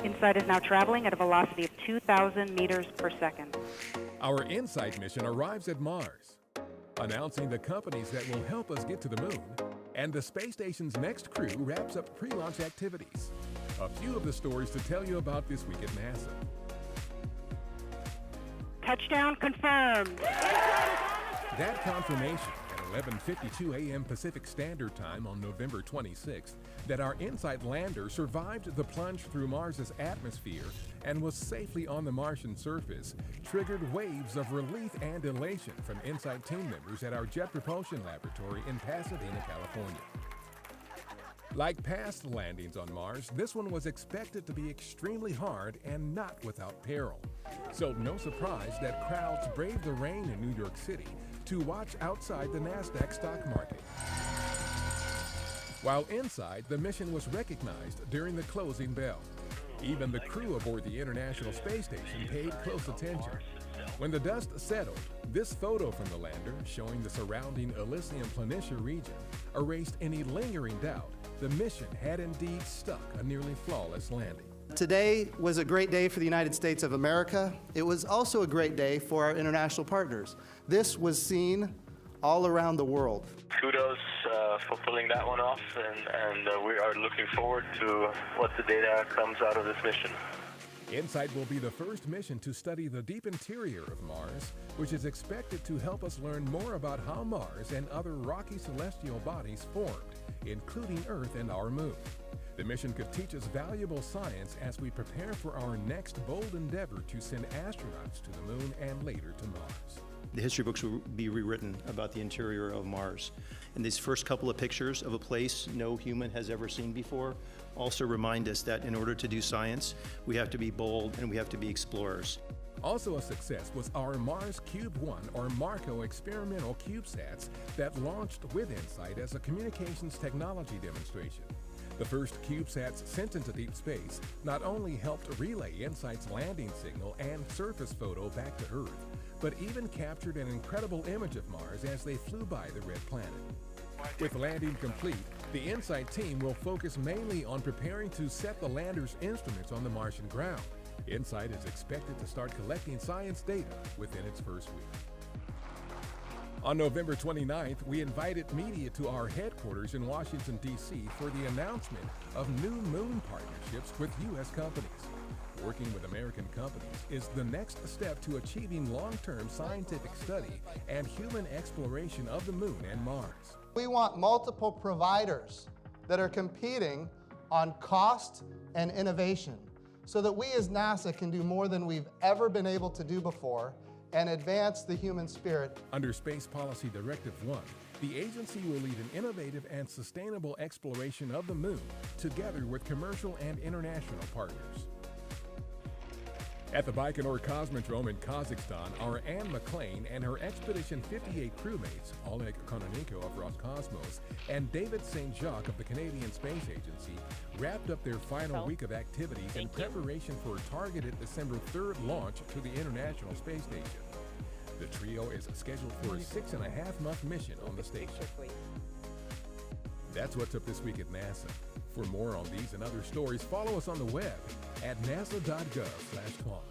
InSight is now traveling at a velocity of 2,000 meters per second. Our InSight mission arrives at Mars, announcing the companies that will help us get to the moon, and the space station's next crew wraps up pre-launch activities. A few of the stories to tell you about this week at NASA. Touchdown confirmed. That confirmation at 11:52 a.m. Pacific Standard Time on November 26th that our InSight lander survived the plunge through Mars's atmosphere and was safely on the Martian surface triggered waves of relief and elation from InSight team members at our Jet Propulsion Laboratory in Pasadena, California. Like past landings on Mars, this one was expected to be extremely hard and not without peril. So no surprise that crowds braved the rain in New York City to watch outside the NASDAQ stock market. While inside, the mission was recognized during the closing bell. Even the crew aboard the International Space Station paid close attention. When the dust settled, this photo from the lander, showing the surrounding Elysium Planitia region, erased any lingering doubt the mission had indeed stuck a nearly flawless landing. Today was a great day for the United States of America. It was also a great day for our international partners. This was seen all around the world. Kudos for pulling that one off, and we are looking forward to what the data comes out of this mission. InSight will be the first mission to study the deep interior of Mars, which is expected to help us learn more about how Mars and other rocky celestial bodies formed, including Earth and our moon. The mission could teach us valuable science as we prepare for our next bold endeavor to send astronauts to the moon and later to Mars. The history books will be rewritten about the interior of Mars. And these first couple of pictures of a place no human has ever seen before also remind us that in order to do science, we have to be bold and we have to be explorers. Also a success was our Mars Cube 1 or MARCO experimental CubeSats that launched with InSight as a communications technology demonstration. The first CubeSats sent into deep space not only helped relay InSight's landing signal and surface photo back to Earth, but even captured an incredible image of Mars as they flew by the red planet. With landing complete, the InSight team will focus mainly on preparing to set the lander's instruments on the Martian ground. InSight is expected to start collecting science data within its first week. On November 29th, we invited media to our headquarters in Washington, D.C. for the announcement of new moon partnerships with U.S. companies. Working with American companies is the next step to achieving long-term scientific study and human exploration of the moon and Mars. We want multiple providers that are competing on cost and innovation so that we as NASA can do more than we've ever been able to do before and advance the human spirit. Under Space Policy Directive 1, the agency will lead an innovative and sustainable exploration of the moon together with commercial and international partners. At the Baikonur Cosmodrome in Kazakhstan are Anne McLean and her Expedition 58 crewmates, Oleg Kononenko of Roscosmos and David St. Jacques of the Canadian Space Agency, wrapped up their final week of activities in preparation for a targeted December 3rd launch to the International Space Station. The trio is scheduled for a 6.5-month mission on the station. That's what's up this week at NASA. For more on these and other stories, follow us on the web at nasa.gov/quant.